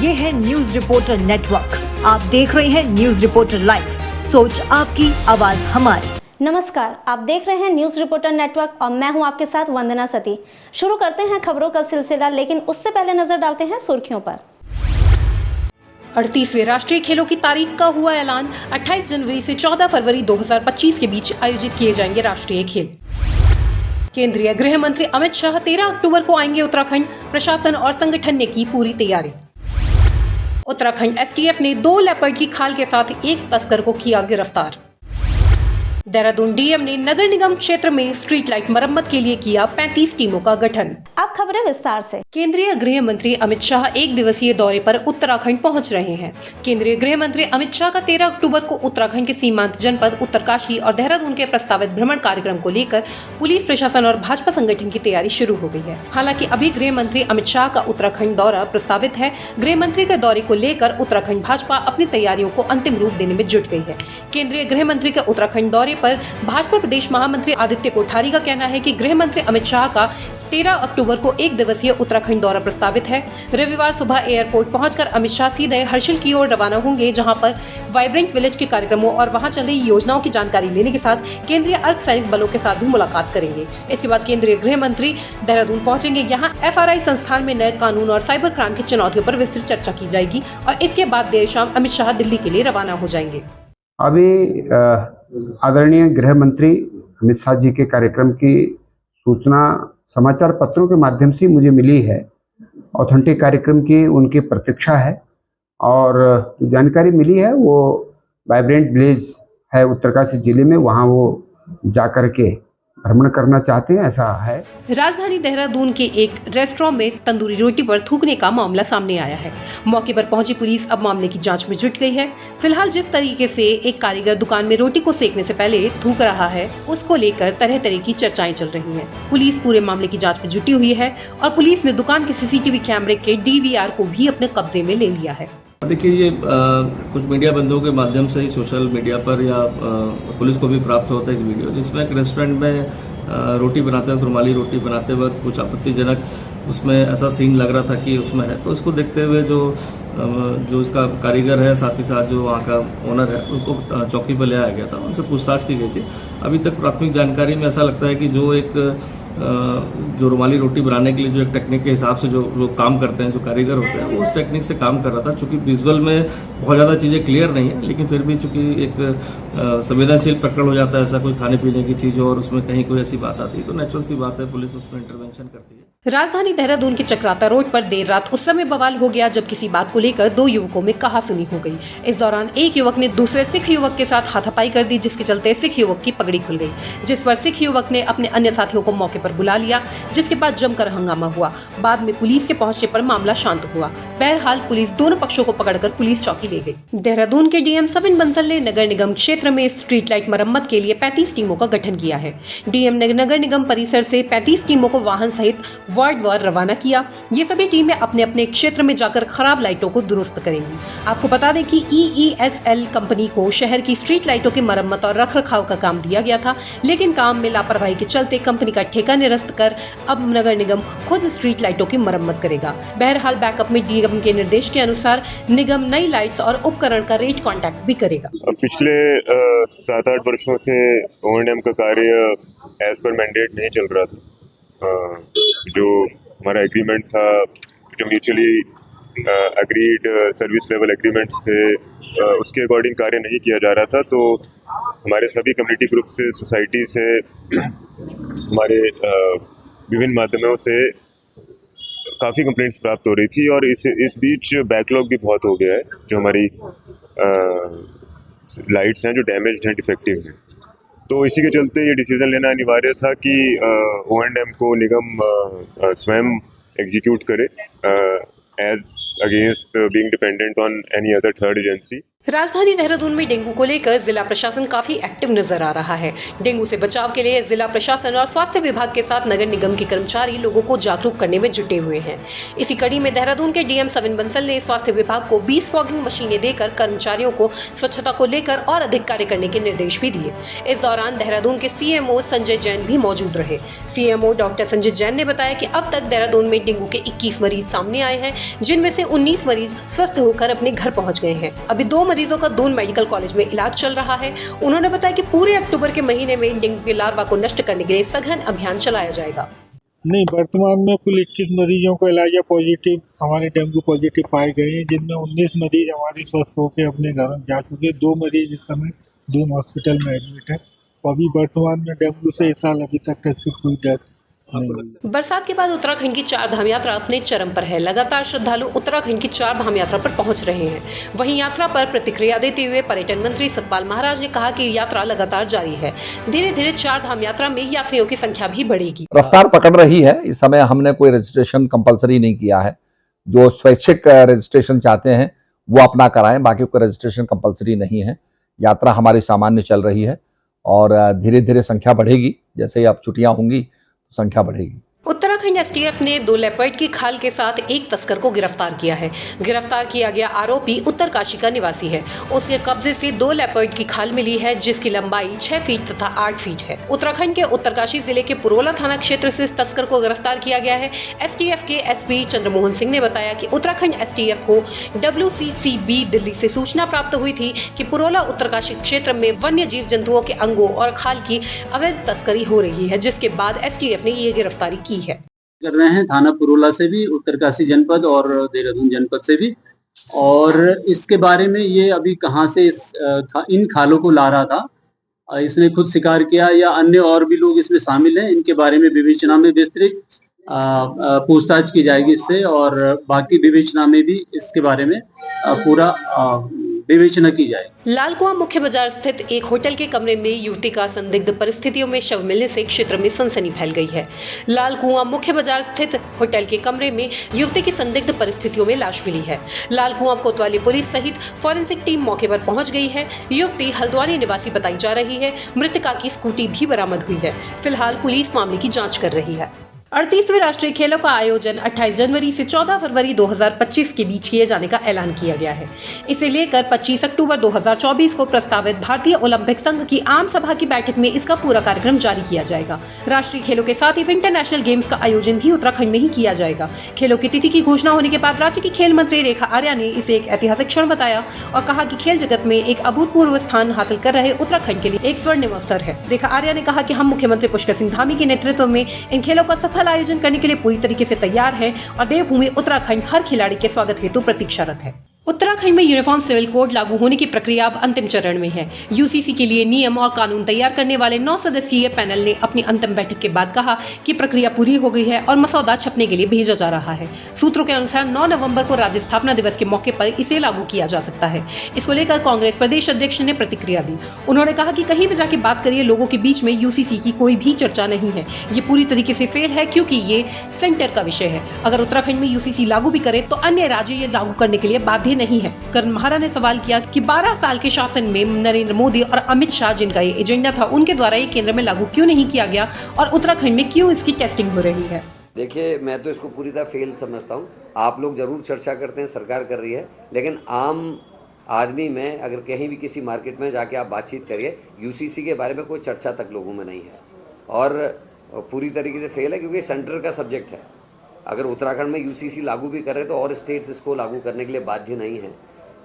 ये है news reporter network. आप देख रहे हैं न्यूज रिपोर्टर लाइव, सोच आपकी, आवाज हमारी। नमस्कार, आप देख रहे हैं न्यूज रिपोर्टर नेटवर्क और मैं हूं आपके साथ वंदना सती। शुरू करते हैं खबरों का सिलसिला, लेकिन उससे पहले नजर डालते हैं सुर्खियों पर। 38वें राष्ट्रीय खेलों की तारीख का हुआ ऐलान। 28 जनवरी से 14 फरवरी 2025 के बीच आयोजित किए जाएंगे राष्ट्रीय खेल। केंद्रीय गृह मंत्री अमित शाह 13 अक्टूबर को आएंगे उत्तराखंड। प्रशासन और संगठन ने की पूरी तैयारी। उत्तराखंड एसटीएफ ने 2 लेपर्ड की खाल के साथ एक तस्कर को किया गिरफ्तार। देहरादून डीएम ने नगर निगम क्षेत्र में स्ट्रीट लाइट मरम्मत के लिए किया 35 टीमों का गठन। अब खबरें विस्तार से। केंद्रीय गृह मंत्री अमित शाह 1 दिवसीय दौरे पर उत्तराखंड पहुंच रहे हैं। केंद्रीय गृह मंत्री अमित शाह का 13 अक्टूबर को उत्तराखंड के सीमांत जनपद उत्तरकाशी और देहरादून के प्रस्तावित भ्रमण कार्यक्रम को लेकर पुलिस प्रशासन और भाजपा संगठन की तैयारी शुरू हो गई है। हालांकि अभी गृह मंत्री अमित शाह का उत्तराखंड दौरा प्रस्तावित है। गृह मंत्री के दौरे को लेकर उत्तराखंड भाजपा अपनी तैयारियों को अंतिम रूप देने में जुट गई है। केंद्रीय गृह मंत्री के उत्तराखंड दौरे पर भाजपा प्रदेश महामंत्री आदित्य कोठारी का कहना है कि गृह मंत्री अमित शाह का 13 अक्टूबर को 1 दिवसीय उत्तराखंड दौरा प्रस्तावित है। रविवार सुबह एयरपोर्ट पहुंचकर अमित शाह सीधे हर्षिल की ओर रवाना होंगे, जहां पर वाइब्रेंट विलेज के कार्यक्रमों और वहां चल रही योजनाओं की जानकारी लेने के साथ केंद्रीय अर्धसैनिक बलों के साथ भी मुलाकात करेंगे। इसके बाद केंद्रीय गृह मंत्री देहरादून पहुंचेंगे। यहाँ FRI संस्थान में नए कानून और साइबर क्राइम की चुनौतियों पर विस्तृत चर्चा की जाएगी और इसके बाद देर शाम अमित शाह दिल्ली के लिए रवाना हो जाएंगे। अभी आदरणीय गृह मंत्री अमित शाह जी के कार्यक्रम की सूचना समाचार पत्रों के माध्यम से मुझे मिली है। ऑथेंटिक कार्यक्रम की उनकी प्रतीक्षा है और जो जानकारी मिली है वो वाइब्रेंट विलेज है उत्तरकाशी जिले में, वहाँ वो जाकर के भ्रमण करना चाहते हैं, ऐसा है। राजधानी देहरादून के एक रेस्टोरेंट में तंदूरी रोटी पर थूकने का मामला सामने आया है। मौके पर पहुंची पुलिस अब मामले की जांच में जुट गई है। फिलहाल जिस तरीके से एक कारीगर दुकान में रोटी को सेकने से पहले थूक रहा है, उसको लेकर तरह तरह की चर्चाएं चल रही हैं। पुलिस पूरे मामले की जांच में जुटी हुई है और पुलिस ने दुकान के CCTV कैमरे के DVR को भी अपने कब्जे में ले लिया है। देखिए, ये कुछ मीडिया बंधुओं के माध्यम से ही सोशल मीडिया पर या पुलिस को भी प्राप्त होता है एक वीडियो, जिसमें एक रेस्टोरेंट में रोटी बनाते वक्त, रुमाली रोटी बनाते वक्त कुछ आपत्तिजनक उसमें ऐसा सीन लग रहा था कि उसमें है। तो उसको देखते हुए जो इसका कारीगर है, साथ ही साथ जो वहाँ का ओनर है, उसको चौकी पर ले आया गया था, उनसे पूछताछ की गई थी। अभी तक प्राथमिक जानकारी में ऐसा लगता है कि जो रुमाली रोटी बनाने के लिए जो एक टेक्निक के हिसाब से जो लोग काम करते हैं, जो कारीगर होते हैं, वो उस टेक्निक से काम कर रहा था। चूंकि विजुअल में बहुत ज़्यादा चीज़ें क्लियर नहीं है, लेकिन फिर भी चूंकि एक संवेदनशील प्रकरण हो जाता है, ऐसा कोई खाने पीने की चीज़ हो और उसमें कहीं कोई ऐसी बात आती है, तो नेचुरल सी बात है, पुलिस उसमें इंटरवेंशन करती है। राजधानी देहरादून के चक्राता रोड पर देर रात उस समय बवाल हो गया जब किसी बात को लेकर 2 युवकों में कहासुनी हो गई। इस दौरान एक युवक ने दूसरे सिख युवक के साथ हाथापाई कर दी, जिसके चलते सिख युवक की पगड़ी खुल गई, जिस पर सिख युवक ने अपने अन्य साथियों को मौके पर बुला लिया, जिसके बाद जमकर हंगामा हुआ। बाद में पुलिस के पहुंचने पर मामला शांत हुआ। बहरहाल पुलिस दोनों पक्षों को पकड़कर पुलिस चौकी ले गई। देहरादून के डीएम सविन बंसल ने नगर निगम क्षेत्र में स्ट्रीट लाइट मरम्मत के लिए 35 टीमों का गठन किया है। डीएम ने नगर निगम परिसर से 35 टीमों को वाहन सहित वार्डवार रवाना किया। ये सभी टीमें अपने अपने क्षेत्र में जाकर खराब लाइटों को दुरुस्त करेंगी। आपको बता दें कि EESL कंपनी को शहर की स्ट्रीट लाइटों की मरम्मत और रखरखाव का काम दिया गया था, लेकिन काम में लापरवाही के चलते कंपनी का ठेका निरस्त कर अब नगर निगम खुद स्ट्रीट लाइटों की मरम्मत करेगा। बहरहाल बैकअप में डीएम के निर्देश के अनुसार निगम नई लाइट्स और उपकरण का रेट कॉन्ट्रैक्ट भी करेगा। पिछले 7-8 वर्षों से O&M का कार्य एज पर मैंडेट नहीं चल रहा था। जो हमारा एग्रीमेंट था, जो mutually agreed service level agreements थे, उसके अकॉर्डिंग कार्य नहीं किया जा रहा था। तो हमारे सभी कम्युनिटी ग्रुप से, सोसाइटी से, हमारे विभिन्न माध्यमों से काफ़ी कंप्लेंट्स प्राप्त हो रही थी और इस बीच बैकलॉग भी बहुत हो गया है। जो हमारी लाइट्स हैं जो डैमेज्ड हैं, डिफेक्टिव हैं, तो इसी के चलते ये डिसीजन लेना अनिवार्य था कि O&M को निगम स्वयं एग्जीक्यूट करे as against being dependent on any other third agency. राजधानी देहरादून में डेंगू को लेकर जिला प्रशासन काफी एक्टिव नजर आ रहा है। डेंगू से बचाव के लिए जिला प्रशासन और स्वास्थ्य विभाग के साथ नगर निगम के कर्मचारी लोगों को जागरूक करने में जुटे हुए हैं। इसी कड़ी में देहरादून के डीएम सविन बंसल ने स्वास्थ्य विभाग को 20 फॉगिंग मशीनें देकर कर्मचारियों को स्वच्छता को लेकर और अधिक कार्य करने के निर्देश भी दिए। इस दौरान देहरादून के सीएमओ संजय जैन भी मौजूद रहे। सीएमओ डॉक्टर संजय जैन ने बताया कि अब तक देहरादून में डेंगू के 21 मरीज सामने आए हैं, जिनमें से 19 मरीज स्वस्थ होकर अपने घर पहुंच गए हैं। अभी 2 मरीजों का दून मेडिकल कॉलेज में इलाज चल रहा है। उन्होंने बताया कि पूरे अक्टूबर के महीने में डेंगू के लार्वा को नष्ट करने के लिए सघन अभियान चलाया जाएगा। नहीं, वर्तमान में कुल 21 मरीजों को इलाज पॉजिटिव हमारे डेंगू पॉजिटिव पाए गए हैं, जिनमें 19 मरीज हमारे स्वस्थ होकर अपने घरों जा चुके। 2 मरीज इस समय दून हॉस्पिटल में एडमिट है। अभी वर्तमान में डेंगू से इस साल अभी तक किसी कोई डेथ नहीं हुई। बरसात के बाद उत्तराखंड की 4 धाम यात्रा अपने चरम पर है। लगातार श्रद्धालु उत्तराखंड की 4 धाम यात्रा पर पहुंच रहे हैं। वहीं यात्रा पर प्रतिक्रिया देते हुए पर्यटन मंत्री सतपाल महाराज ने कहा कि यात्रा लगातार जारी है। धीरे धीरे 4 धाम यात्रा में यात्रियों की संख्या भी बढ़ेगी। रफ्तार पकड़ रही है। इस समय हमने कोई रजिस्ट्रेशन कंपलसरी नहीं किया है। जो स्वैच्छिक रजिस्ट्रेशन चाहते हैं वो अपना कराएं, बाकी कोई रजिस्ट्रेशन कंपलसरी नहीं है। यात्रा हमारी सामान्य चल रही है और धीरे धीरे संख्या बढ़ेगी। जैसे ही अब छुट्टियां होंगी संख्या बढ़ेगी। उत्तराखंड एसटीएफ ने 2 लेपर्ड की खाल के साथ एक तस्कर को गिरफ्तार किया है। गिरफ्तार किया गया आरोपी उत्तरकाशी का निवासी है। उसके कब्जे से 2 लेपर्ड की खाल मिली है, जिसकी लंबाई 6 फीट तथा 8 फीट है। उत्तराखंड के उत्तरकाशी जिले के पुरोला थाना क्षेत्र से इस तस्कर को गिरफ्तार किया गया है। एसटीएफ के एसपी चंद्रमोहन सिंह ने बताया कि उत्तराखंड एसटीएफ को WCCB दिल्ली से सूचना प्राप्त हुई थी कि पुरोला उत्तरकाशी क्षेत्र में वन्य जीव जंतुओं के अंगों और खाल की अवैध तस्करी हो रही है, जिसके बाद एसटीएफ ने ये गिरफ्तारी की है। कर रहे हैं थाना पुरोला से भी, उत्तरकाशी जनपद और देहरादून जनपद से भी। और इसके बारे में ये अभी कहां से इन खालों को ला रहा था, इसने खुद शिकार किया या अन्य और भी लोग इसमें शामिल हैं, इनके बारे में विवेचना में विस्तृत पूछताछ की जाएगी इससे, और बाकी विवेचना में भी इसके बारे में पूरा विवेचना की जाए। लालकुआं मुख्य बाजार स्थित एक होटल के कमरे में युवती का संदिग्ध परिस्थितियों में शव मिलने से क्षेत्र में सनसनी फैल गई है। लालकुआं मुख्य बाजार स्थित होटल के कमरे में युवती की संदिग्ध परिस्थितियों में लाश मिली है। लालकुआं कोतवाली पुलिस सहित फॉरेंसिक टीम मौके पर पहुंच गई है। युवती हल्द्वानी निवासी बताई जा रही है। मृतका की स्कूटी भी बरामद हुई है। फिलहाल पुलिस मामले की जाँच कर रही है। 38वें राष्ट्रीय खेलों का आयोजन 28 जनवरी से 14 फरवरी 2025 के बीच किए जाने का ऐलान किया गया है। इसे लेकर 25 अक्टूबर 2024 को प्रस्तावित भारतीय ओलंपिक संघ की आम सभा की बैठक में इसका पूरा कार्यक्रम जारी किया जाएगा। राष्ट्रीय खेलों के साथ ही इंटरनेशनल गेम्स का आयोजन भी उत्तराखंड में ही किया जाएगा। खेलों की तिथि की घोषणा होने के बाद राज्य की खेल मंत्री रेखा आर्या ने इसे एक ऐतिहासिक क्षण बताया और कहा कि खेल जगत में एक अभूतपूर्व स्थान हासिल कर रहे उत्तराखंड के लिए एक स्वर्णिम अवसर है। रेखा आर्या ने कहा कि हम मुख्यमंत्री पुष्कर सिंह धामी के नेतृत्व में इन खेलों का सफल आयोजन करने के लिए पूरी तरीके से तैयार है और देवभूमि उत्तराखंड हर खिलाड़ी के स्वागत हेतु प्रतीक्षारत है। उत्तराखंड में यूनिफॉर्म सिविल कोड लागू होने की प्रक्रिया अब अंतिम चरण में है। यूसीसी के लिए नियम और कानून तैयार करने वाले 9 सदस्यीय पैनल ने अपनी अंतिम बैठक के बाद कहा कि प्रक्रिया पूरी हो गई है और मसौदा छपने के लिए भेजा जा रहा है। सूत्रों के अनुसार 9 नवंबर को राज्य स्थापना दिवस के मौके पर इसे लागू किया जा सकता है। इसको लेकर कांग्रेस प्रदेश अध्यक्ष ने प्रतिक्रिया दी। उन्होंने कहा कि कहीं भी जाके बात करिए, लोगों के बीच में यूसीसी की कोई भी चर्चा नहीं है। ये पूरी तरीके से फेल है, क्योंकि ये सेंटर का विषय है। अगर उत्तराखंड में यूसीसी लागू भी करे तो अन्य राज्य ये लागू करने के लिए बाध्य नहीं है। महारा ने सवाल किया कि 12 साल के शासन में नरेंद्र मोदी और अमित शाह, जिनका ये एजेंडा था, उनके द्वारा ये केंद्र में लागू क्यों नहीं किया गया और उत्तराखंड में क्यों इसकी टेस्टिंग हो रही है। देखिए, मैं तो इसको पूरी तरह फेल समझता हूँ। आप लोग जरूर चर्चा करते हैं, सरकार कर रही है, लेकिन आम आदमी में अगर कहीं भी किसी मार्केट में जाके आप बातचीत करिए, यूसीसी के बारे में कोई चर्चा तक लोगों में नहीं है और पूरी तरीके से फेल है, क्योंकि सेंटर का सब्जेक्ट है। अगर उत्तराखंड में यूसीसी लागू भी करे तो और स्टेट्स इसको लागू करने के लिए बाध्य नहीं है।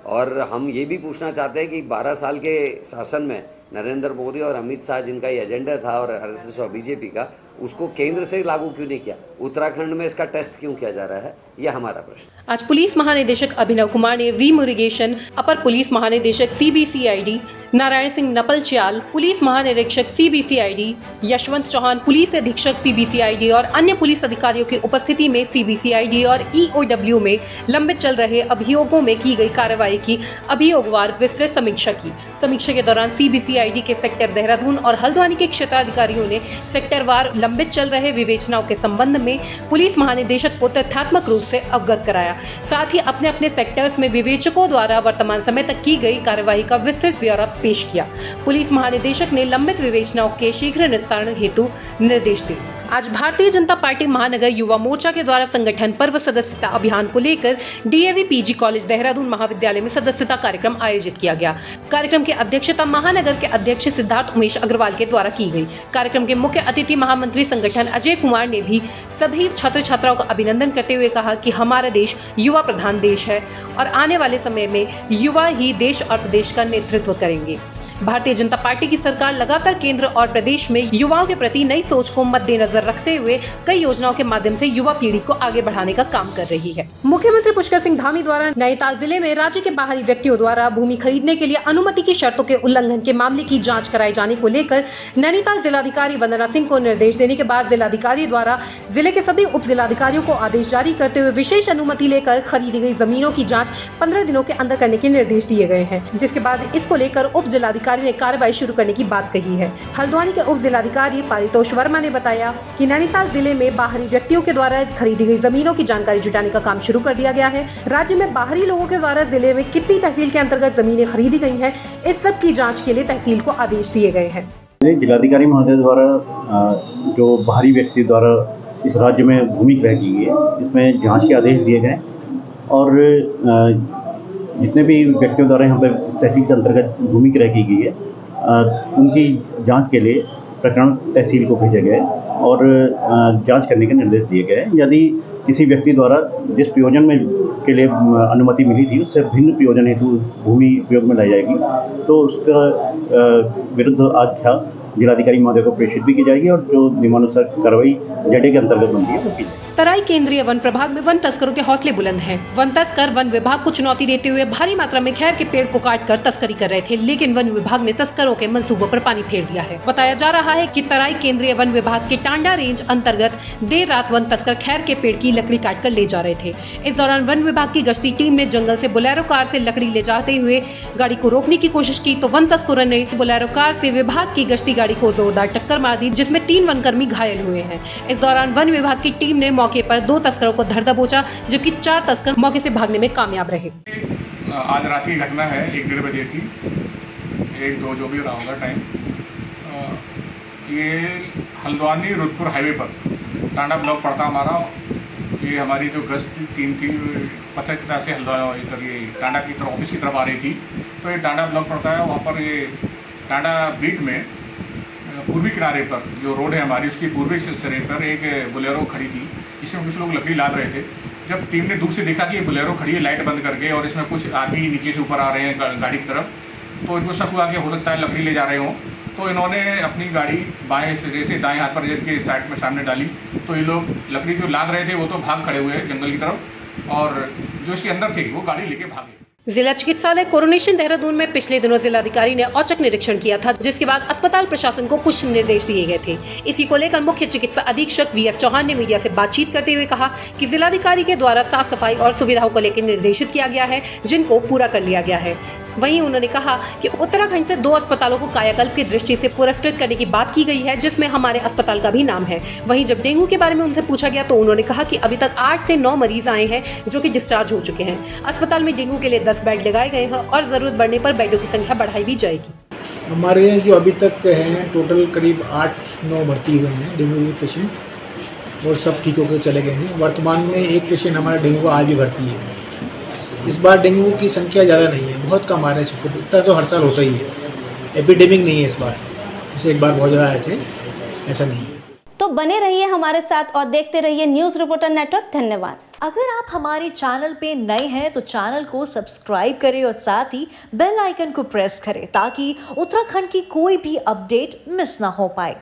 और हम ये भी पूछना चाहते हैं कि 12 साल के शासन में नरेंद्र मोदी और अमित शाह, जिनका ये एजेंडा था, और आरएसएस और बीजेपी का, उसको केंद्र से लागू क्यों नहीं किया? उत्तराखंड में इसका टेस्ट क्यों किया जा रहा है? यह हमारा प्रश्न। आज पुलिस महानिदेशक अभिनव कुमार ने वी मुरुगेशन, अपर पुलिस महानिदेशक CBCID नारायण सिंह नपलच्याल, पुलिस महानिरीक्षक CBCID यशवंत चौहान, पुलिस अधीक्षक CBCID और अन्य पुलिस अधिकारियों की उपस्थिति में CBCID और EOW में लंबित चल रहे अभियोगों में की गई कार्रवाई की अभियोगवार विस्तृत समीक्षा की। समीक्षा के दौरान CBCID के सेक्टर देहरादून और हल्द्वानी के क्षेत्राधिकारियों ने सेक्टरवार लंबित चल रहे विवेचनाओं के संबंध में पुलिस महानिदेशक को तथ्यात्मक रूप से अवगत कराया। साथ ही अपने अपने सेक्टर्स में विवेचकों द्वारा वर्तमान समय तक की गई कार्यवाही का विस्तृत ब्यौरा पेश किया। पुलिस महानिदेशक ने लंबित विवेचनाओं के शीघ्र निस्तारण हेतु निर्देश दिए। आज भारतीय जनता पार्टी महानगर युवा मोर्चा के द्वारा संगठन पर्व सदस्यता अभियान को लेकर डीएवी पीजी कॉलेज देहरादून महाविद्यालय में सदस्यता कार्यक्रम आयोजित किया गया। कार्यक्रम की अध्यक्षता महानगर के अध्यक्ष सिद्धार्थ उमेश अग्रवाल के द्वारा की गई। कार्यक्रम के मुख्य अतिथि महामंत्री संगठन अजय कुमार ने भी सभी छात्र छात्राओं का अभिनंदन करते हुए कहा कि हमारा देश युवा प्रधान देश है और आने वाले समय में युवा ही देश और प्रदेश का नेतृत्व करेंगे। भारतीय जनता पार्टी की सरकार लगातार केंद्र और प्रदेश में युवाओं के प्रति नई सोच को मद्देनजर रखते हुए कई योजनाओं के माध्यम से युवा पीढ़ी को आगे बढ़ाने का काम कर रही है। मुख्यमंत्री पुष्कर सिंह धामी द्वारा नैनीताल जिले में राज्य के बाहरी व्यक्तियों द्वारा भूमि खरीदने के लिए अनुमति की शर्तों के उल्लंघन के मामले की जाँच कराए जाने को लेकर नैनीताल जिलाधिकारी वंदना सिंह को निर्देश देने के बाद जिलाधिकारी द्वारा जिले के सभी उप जिलाधिकारियों को आदेश जारी करते हुए विशेष अनुमति लेकर खरीदी गई जमीनों की जाँच 15 दिनों के अंदर करने के निर्देश दिए गए हैं, जिसके बाद इसको लेकर उप जिलाधिकारी ने कार्रवाई शुरू करने की बात कही है। हल्द्वानी के उप जिलाधिकारी पारितोष वर्मा ने बताया कि नैनीताल जिले में बाहरी व्यक्तियों के द्वारा खरीदी गई जमीनों की जानकारी जुटाने का काम शुरू कर दिया गया है। राज्य में बाहरी लोगों के द्वारा जिले में कितनी तहसील के अंतर्गत जमीनें खरीदी गई हैं, इस सब की जाँच के लिए तहसील को आदेश दिए गए हैं। जिलाधिकारी महोदय द्वारा जो बाहरी व्यक्ति द्वारा इस राज्य में भूमि क्रय की गई है, इसमें जाँच के आदेश दिए गए और जितने भी व्यक्तियों द्वारा यहाँ पर तहसील के अंतर्गत भूमि क्रय की गई है उनकी जांच के लिए प्रकरण तहसील को भेजा गया है और जांच करने के निर्देश दिए गए हैं। यदि किसी व्यक्ति द्वारा जिस प्रयोजन में के लिए अनुमति मिली थी उससे भिन्न प्रयोजन हेतु भूमि उपयोग में लाई जाएगी तो उसका विरुद्ध आख्या जिलाधिकारी महोदय को प्रेषित भी की जाएगी और जो नियमानुसार कार्रवाई जेडे के अंतर्गत बनती है वो की जाएगी। तराई केंद्रीय वन प्रभाग में वन तस्करों के हौसले बुलंद हैं। वन तस्कर वन विभाग को चुनौती देते हुए भारी मात्रा में खैर के पेड़ को काटकर तस्करी कर रहे थे, लेकिन वन विभाग ने तस्करों के मंसूबों पर पानी फेर दिया है। बताया जा रहा है कि तराई केंद्रीय वन विभाग के टांडा रेंज अंतर्गत देर रात वन तस्कर खैर के पेड़ की लकड़ी काटकर ले जा रहे थे। इस दौरान वन विभाग की गश्ती टीम ने जंगल से बोलेरो कार से लकड़ी ले जाते हुए गाड़ी को रोकने की कोशिश की तो वन तस्करों ने बोलेरो कार से विभाग की गश्ती गाड़ी को जोरदार टक्कर मार दी, जिसमें 3 वनकर्मी घायल हुए हैं। इस दौरान वन विभाग की टीम ने मौके पर 2 तस्करों को धर दबोचा, जबकि 4 तस्कर मौके से भागने में कामयाब रहे। आज रात की घटना है, 1-1:30 बजे की, 1-2 जो भी रहा होगा टाइम। ये हल्द्वानी रुद्रपुर हाईवे पर टांडा ब्लॉक पड़ता हमारा। ये हमारी जो गश्त टीम थी पत्थरचिता से हल्द्वानी इधर ये टांडा की तरफ ऑफिस की तरफ आ रही थी, तो ये टांडा ब्लॉक पड़ता है। वहाँ पर ये टांडा बीट में पूर्वी किनारे पर जो रोड है हमारी उसकी पूर्वी सिरे पर एक बोलेरो खड़ी थी, जिसमें कुछ लोग लकड़ी लाद रहे थे। जब टीम ने दूर से देखा कि ये बोलेरो खड़ी है लाइट बंद करके और इसमें कुछ आदमी नीचे से ऊपर आ रहे हैं गाड़ी की तरफ, तो इनको शक हुआ कि हो सकता है लकड़ी ले जा रहे हों। तो इन्होंने अपनी गाड़ी बाएं सिरे से दाएं हाथ पर के साइड में सामने डाली, तो ये लोग लकड़ी जो लाद रहे थे वो तो भाग खड़े हुए जंगल की तरफ और जो इसके अंदर थे वो गाड़ी लेके भागे। जिला चिकित्सालय कोरोनेशन देहरादून में पिछले दिनों जिलाधिकारी ने औचक निरीक्षण किया था, जिसके बाद अस्पताल प्रशासन को कुछ निर्देश दिए गए थे। इसी को लेकर मुख्य चिकित्सा अधीक्षक वीएस चौहान ने मीडिया से बातचीत करते हुए कहा कि जिलाधिकारी के द्वारा साफ सफाई और सुविधाओं को लेकर निर्देशित किया गया है, जिनको पूरा कर लिया गया है। वहीं उन्होंने कहा कि उत्तराखंड से 2 अस्पतालों को कायाकल्प की दृष्टि से पुरस्कृत करने की बात की गई है, जिसमें हमारे अस्पताल का भी नाम है। वहीं जब डेंगू के बारे में उनसे पूछा गया तो उन्होंने कहा कि अभी तक 8 से 9 मरीज आए हैं जो कि डिस्चार्ज हो चुके हैं। अस्पताल में डेंगू के लिए 10 बेड लगाए गए हैं और जरूरत बढ़ने पर बेडों की संख्या बढ़ाई भी जाएगी। हमारे यहाँ जो अभी तक हैं टोटल करीब 8-9 भर्ती हुए हैं डेंगू के पेशेंट और सब ठीक होकर चले गए हैं। वर्तमान में एक पेशेंट हमारा डेंगू आज भी भर्ती है। इस बार डेंगू की संख्या ज़्यादा नहीं है, बहुत कम आ रहा है। इतना तो हर साल होता ही है, एपिडेमिक नहीं है इस बार, जैसे एक बार बहुत ज़्यादा आए थे, ऐसा नहीं है। तो बने रहिए हमारे साथ और देखते रहिए न्यूज़ रिपोर्टर नेटवर्क। धन्यवाद। अगर आप हमारे चैनल पे नए हैं तो चैनल को सब्सक्राइब करें और साथ ही बेल आइकन को प्रेस करें ताकि उत्तराखंड की कोई भी अपडेट मिस ना हो पाए।